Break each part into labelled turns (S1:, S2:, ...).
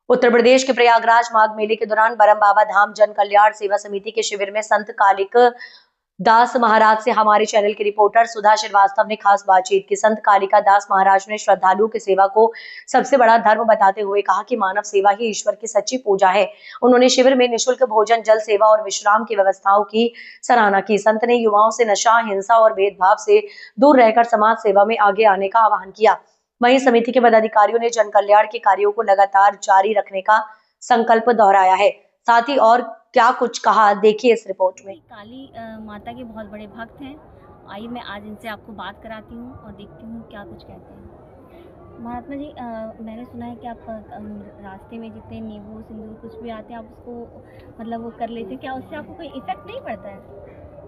S1: उत्तर प्रदेश के प्रयागराज माघ मेले के दौरान बरम बाबा धाम जन कल्याण सेवा समिति के शिविर में संत कालिक दास महाराज से हमारे चैनल की रिपोर्टर सुधा श्रीवास्तव ने खास बातचीत की। संत कालिका दास महाराज ने श्रद्धालुओं की सेवा को सबसे बड़ा धर्म बताते हुए कहा कि मानव सेवा ही ईश्वर की सच्ची पूजा है। उन्होंने शिविर में निःशुल्क भोजन, जल सेवा और विश्राम की व्यवस्थाओं की सराहना की। संत ने युवाओं से नशा, हिंसा और भेदभाव से दूर रहकर समाज सेवा में आगे आने का आह्वान किया। वहीं समिति के पदाधिकारियों ने जन कल्याण के कार्यों को लगातार जारी रखने का संकल्प दोहराया है। साथ ही और क्या कुछ कहा, देखिए इस रिपोर्ट में।
S2: काली माता के बहुत बड़े भक्त हैं। आइए मैं आज इनसे आपको बात कराती हूँ और देखती हूँ क्या कुछ कहते हैं। महात्मा जी, मैंने सुना है कि आप रास्ते में जितने नींबू सिंदूर कुछ भी आते हैं आप उसको मतलब वो कर लेते हैं, क्या उससे आपको कोई इफेक्ट नहीं पड़ता है?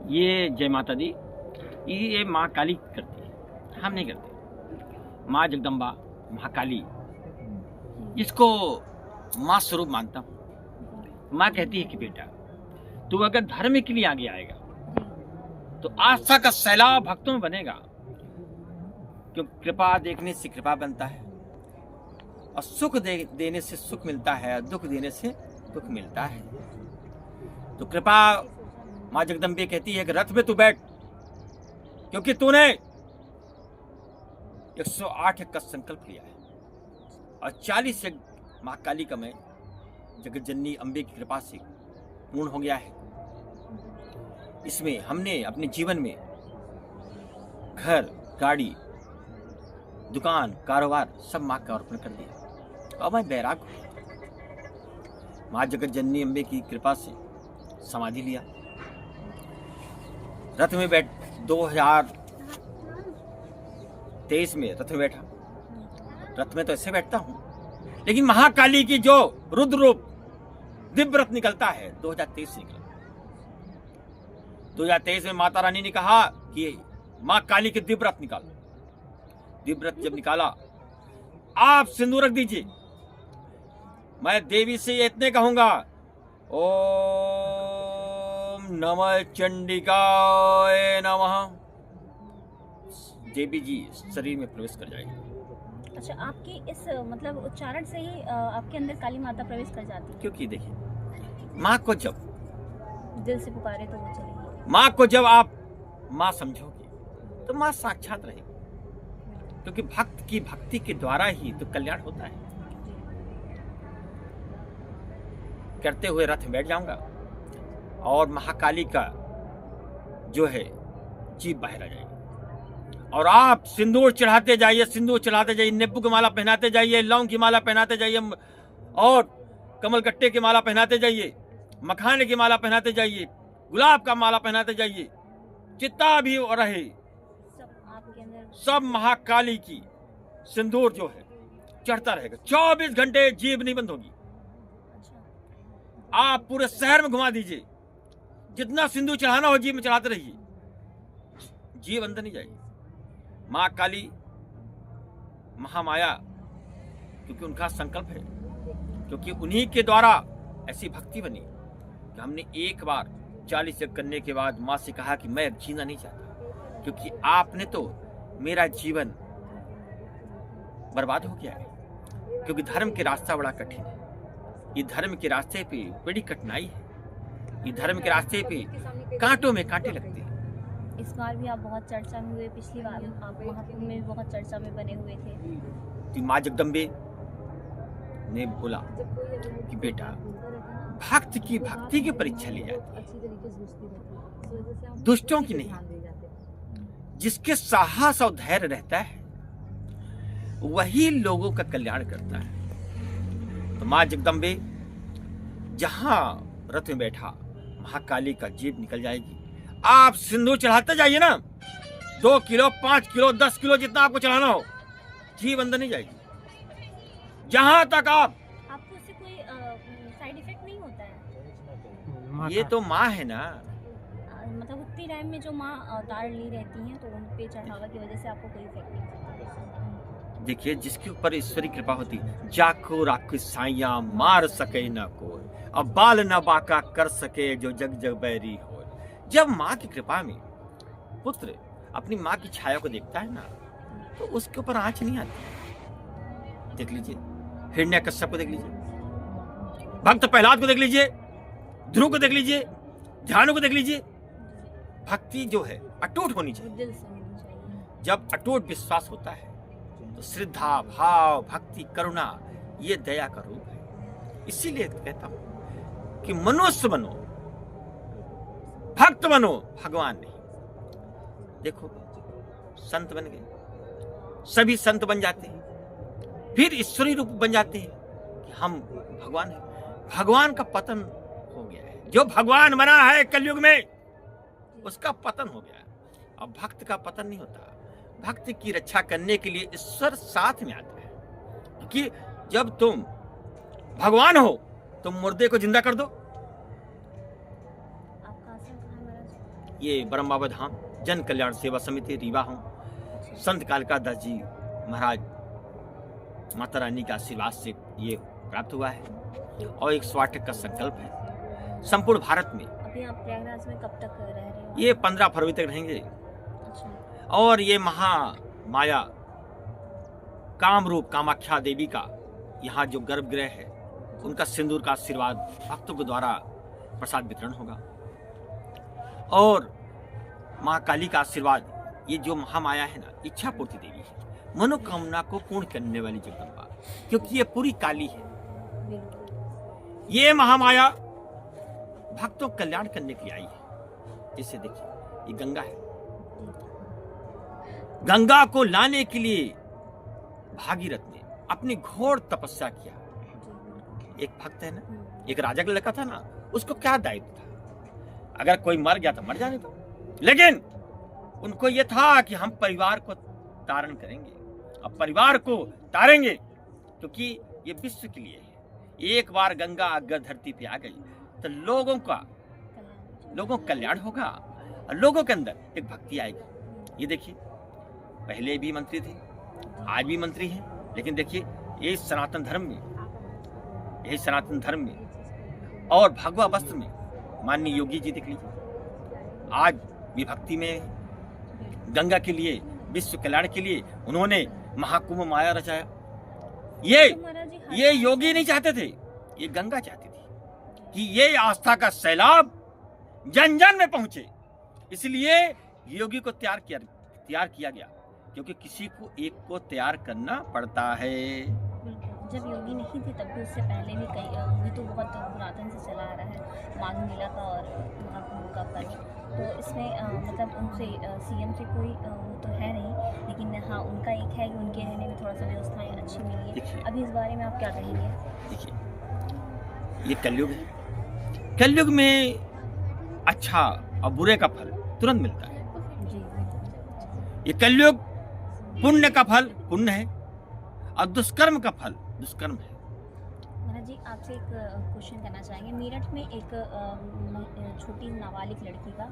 S3: ये जय माता दी, ये माँ काली करती है, हम नहीं करते। माँ जगदम्बा, महाकाली, जिसको माँ स्वरूप मानता हूँ। माँ कहती है कि बेटा तू अगर धर्म के लिए आगे आएगा तो आस्था का सैलाब भक्तों में बनेगा, क्योंकि कृपा देखने से कृपा बनता है और सुख देने से सुख मिलता है, दुख देने से दुख मिलता है। तो कृपा माँ जगदम्बे कहती है कि रथ में तू बैठ, क्योंकि तूने 108 का संकल्प लिया है और 40 से माँ काली का मैं जगत जननी अम्बे की कृपा से पूर्ण हो गया है। इसमें हमने अपने जीवन में घर, गाड़ी, दुकान, कारोबार सब माँ का अर्पण कर दिया। तो अब मैं बैराग हूँ। माँ जगत जननी अम्बे की कृपा से समाधि लिया, रथ में बैठ 2023 में रथ में बैठा। रथ में तो ऐसे बैठता हूँ, लेकिन महाकाली की जो रुद्र रूप दिव्य रथ निकलता है 2023 से निकला। 2023 में माता रानी ने कहा कि माँ काली के दिव्य रथ निकालो। दिव्य रथ जब निकाला, आप सिंदूर रख दीजिए। मैं देवी से इतने कहूंगा, ओम नमः चंडिकाय नमः, देवी जी शरीर में प्रवेश कर जाएगी।
S2: अच्छा, आपकी इस मतलब उच्चारण से ही आपके अंदर काली माता प्रवेश कर जाती है?
S3: क्योंकि देखिए, माँ को जब
S2: दिल से पुकारे तो वो चलेगी।
S3: माँ को जब आप माँ समझोगे तो माँ साक्षात रहेगी, क्योंकि भक्त की भक्ति के द्वारा ही तो कल्याण होता है। करते हुए रथ में बैठ जाऊंगा और महाकाली का जो है जीभ बाहर आ जाएगी और आप सिंदूर चढ़ाते जाइए, सिंदूर चढ़ाते जाइए, नींबू की माला पहनाते जाइए, लौंग की माला पहनाते जाइए और कमलगट्टे की माला पहनाते जाइए, मखाने की माला पहनाते जाइए, गुलाब का माला पहनाते जाइए। जितना भी रहे सब महाकाली की सिंदूर जो है चढ़ता रहेगा। 24 घंटे जीभ नहीं बंद होगी। आप पूरे शहर में घुमा दीजिए, जितना सिंदूर चढ़ाना हो जीभ में चढ़ाते रहिए, जीभ अंदर नहीं जाएगी। माँ काली महामाया, क्योंकि उनका संकल्प है, क्योंकि उन्हीं के द्वारा ऐसी भक्ति बनी कि हमने एक बार 40 यज्ञ करने के बाद माँ से कहा कि मैं जीना नहीं चाहता, क्योंकि आपने तो मेरा जीवन बर्बाद हो गया है। क्योंकि धर्म के रास्ता बड़ा कठिन है, ये धर्म के रास्ते पे बड़ी कठिनाई है, ये धर्म के रास्ते पे कांटों में कांटे लगते हैं।
S2: इस बार भी आप बहुत चर्चा में हुए, पिछली बार आप महाकुंभ में भी बहुत चर्चा में बने हुए थे।
S3: तो माँ जगदम्बे ने बोला कि बेटा भक्त की भक्ति की परीक्षा ली जाती है, दुष्टों की नहीं। जिसके साहस और धैर्य रहता है वही लोगों का कल्याण करता है। तो माँ जगदम्बे जहां रथ में बैठा, महाकाली का जीभ निकल जाएगी। आप सिंदूर चढ़ाते जाइए ना, 2 किलो, 5 किलो, 10 किलो, जितना आपको चढ़ाना हो, जीभ अंदर नहीं जाएगी। जहां तक
S2: आपको उससे कोई साइड इफेक्ट नहीं होता है?
S3: ये तो माँ है ना।
S2: मतलब उतनी टाइम में जो माँ अवतार ली रहती हैं तो उन पे चढ़ावा की वजह से आपको कोई इफेक्ट नहीं होता?
S3: देखिए, जिसके ऊपर ईश्वरी कृपा होती, जाको राख साइया मार सके ना कोई, अब बाल न बाका कर सके जो जग जग बैरी हो। जब माँ की कृपा में पुत्र अपनी माँ की छाया को देखता है ना, तो उसके ऊपर आंच नहीं आती। देख लीजिए हिरण्यकश्यप को, देख लीजिए भक्त प्रहलाद को देख लीजिए, ध्रुव को देख लीजिए, ध्यान को देख लीजिए। भक्ति जो है अटूट होनी चाहिए।
S2: दिल से होनी चाहिए।
S3: जब अटूट विश्वास होता है तो श्रद्धा, भाव, भक्ति, करुणा ये दया का रूप है। इसीलिए कहता हूं कि मनुष्य बनो, भक्त बनो, भगवान नहीं। देखो संत बन गए, सभी संत बन जाते हैं, फिर ईश्वरी रूप बन जाते हैं कि हम भगवान हैं। भगवान का पतन हो गया है। जो भगवान बना है कलयुग में उसका पतन हो गया है। अब भक्त का पतन नहीं होता। भक्त की रक्षा करने के लिए ईश्वर साथ में आता है, क्योंकि जब तुम भगवान हो तुम मुर्दे को जिंदा कर दो।
S2: आपका आश्रम कहाँ है महाराज?
S3: ये ब्रह्म बाबा धाम जन कल्याण सेवा समिति रीवा हूँ। संत कालिका दास जी महाराज माता रानी के आशीर्वाद से ये प्राप्त हुआ है और एक स्वाटक का संकल्प है संपूर्ण भारत में।
S2: अभी आप प्रयागराज में कब तक रह रहे हो?
S3: ये 15 फरवरी तक रहेंगे।
S2: अच्छा।
S3: और ये महामाया कामरूप कामाख्या देवी का यहाँ जो गर्भगृह है उनका सिंदूर का आशीर्वाद भक्तों के द्वारा प्रसाद वितरण होगा। और माँ काली का आशीर्वाद, ये जो महामाया है ना, इच्छा पूर्ति देवी है, मनोकामना को पूर्ण करने वाली जगदम्बा, क्योंकि ये पूरी काली है।
S2: बिल्कुल।
S3: ये महामाया भक्तों का कल्याण करने के लिए आई है। जैसे देखिए ये गंगा है, गंगा को लाने के लिए भागीरथ ने अपनी घोर तपस्या किया। एक भक्त है ना, एक राजा का लड़का था ना, उसको क्या दायित्व था? अगर कोई मर गया तो मर जाने दो, लेकिन उनको यह था कि हम परिवार को तारण करेंगे। अब परिवार को तारेंगे क्योंकि ये विश्व के लिए है। एक बार गंगा अगर धरती पे आ गई तो लोगों का कल्याण होगा और लोगों के अंदर एक भक्ति आएगी। ये देखिए पहले भी मंत्री थे, आज भी मंत्री हैं, लेकिन देखिए ये सनातन धर्म में, यही सनातन धर्म में और भगवा वस्त्र में माननीय योगी जी देख लीजिए, आज भी भक्ति में गंगा के लिए, विश्व कल्याण के लिए उन्होंने महाकुंभ माया रचाया। ये योगी नहीं चाहते थे, ये गंगा चाहती थी कि ये आस्था का सैलाब जन जन में पहुंचे। इसलिए योगी को तैयार किया गया, क्योंकि किसी को एक को तैयार करना पड़ता है।
S2: जब योगी नहीं थे तब भी, उससे पहले भी कई, ये तो बहुत पुरातन से चला आ रहा है माघ मेला का और महाकुंभ का पर्व। तो इसमें मतलब उनसे सीएम से कोई वो तो है नहीं, लेकिन हाँ उनका एक है कि उनके रहने में थोड़ा सा व्यवस्थाएं अच्छी मिली है। अभी इस बारे में आप क्या कहेंगे?
S3: देखिए ये कलयुग है, कलयुग में अच्छा और बुरे का फल तुरंत मिलता है। ये कलयुग पुण्य का फल पुण्य है और दुष्कर्म का फल दुष्कर्म है।
S2: महाराज जी आपसे एक क्वेश्चन करना चाहेंगे। मेरठ में एक छोटी नाबालिग लड़की का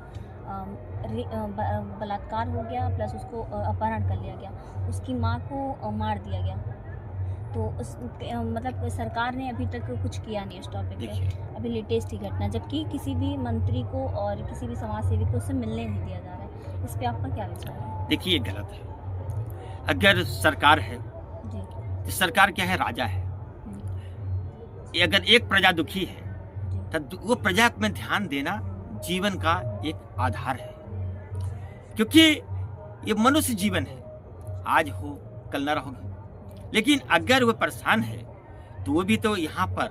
S2: बलात्कार हो गया, प्लस उसको अपहरण कर लिया गया, उसकी माँ को मार दिया गया। तो उस मतलब सरकार ने अभी तक कुछ किया नहीं इस टॉपिक पे। अभी लेटेस्ट ही घटना, जबकि किसी भी मंत्री को और किसी भी समाज सेवी को उससे मिलने नहीं दिया जा रहा है। इस पे आपका क्या विचार है?
S3: देखिए ये गलत है। अगर सरकार है
S2: जी,
S3: तो सरकार क्या है? राजा है। अगर एक प्रजा दुखी है तो वो प्रजा में ध्यान देना जीवन का एक आधार है, क्योंकि ये मनुष्य जीवन है, आज हो कल न रहोगे। लेकिन अगर वो परेशान है तो वो भी तो यहाँ पर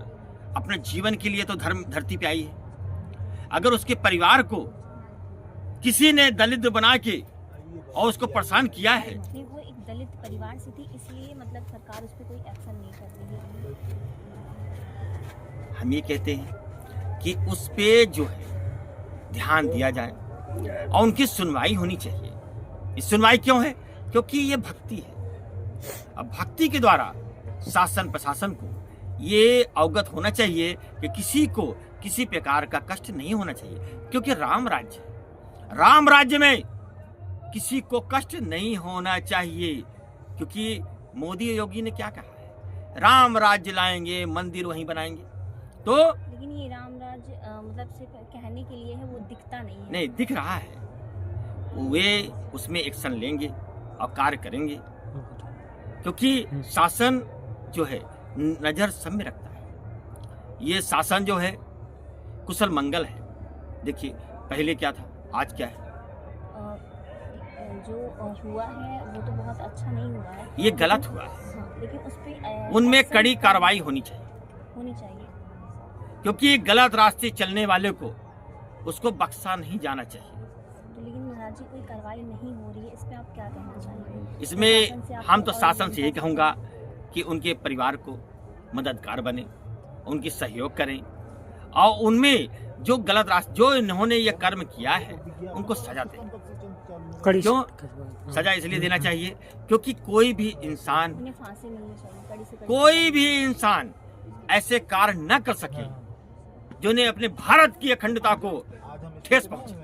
S3: अपने जीवन के लिए तो धरती पे आई है। अगर उसके परिवार को किसी ने दलित बना के और उसको परेशान किया है,
S2: वो एक दलित परिवार से थी, इसलिए मतलब सरकार उस पर कोई एक्शन नहीं कर रही है।
S3: हम ये कहते हैं कि उस पे जो है ध्यान दिया जाए और उनकी सुनवाई होनी चाहिए। ये सुनवाई क्यों है? क्योंकि ये भक्ति है। अब भक्ति के द्वारा शासन प्रशासन को ये अवगत होना चाहिए कि किसी को किसी प्रकार का कष्ट नहीं होना चाहिए, क्योंकि राम राज्य है। राम राज्य में किसी को कष्ट नहीं होना चाहिए, क्योंकि मोदी योगी ने क्या कहा है? राम राज्य लाएंगे, मंदिर वहीं बनाएंगे। तो
S2: लेकिन ये राम राज्य मतलब सिर्फ कहने के लिए है, वो दिखता नहीं है।
S3: नहीं दिख रहा है, वे उसमें एक्शन लेंगे और कार्य करेंगे, क्योंकि शासन जो है नजर सब में रखता है। ये शासन जो है कुशल मंगल है। देखिए पहले क्या था, आज क्या है।
S2: जो हुआ है वो तो बहुत अच्छा नहीं हुआ है,
S3: ये गलत हुआ है।
S2: हाँ, लेकिन उस पे
S3: उनमें कड़ी कार्रवाई होनी चाहिए, क्योंकि गलत रास्ते चलने वाले को उसको बख्शा नहीं जाना चाहिए।
S2: तो लेकिन महाराज जी कोई कार्रवाई नहीं हो रही है, इस पे आप क्या कहना चाहेंगे?
S3: इसमें हम तो शासन से यही कहूँगा कि उनके परिवार को मददगार बने, उनकी सहयोग करें, और उनमें जो गलत रास्ते, जो इन्होंने ये कर्म किया है, उनको सजा दें। क्यों सजा इसलिए देना चाहिए क्योंकि कोई भी इंसान,
S2: उन्हें फांसी मिलनी चाहिए, कड़ी से कड़ी
S3: कोई भी इंसान ऐसे कार्य न कर सके जिन्हें अपने भारत की अखंडता को ठेस पहुंचे।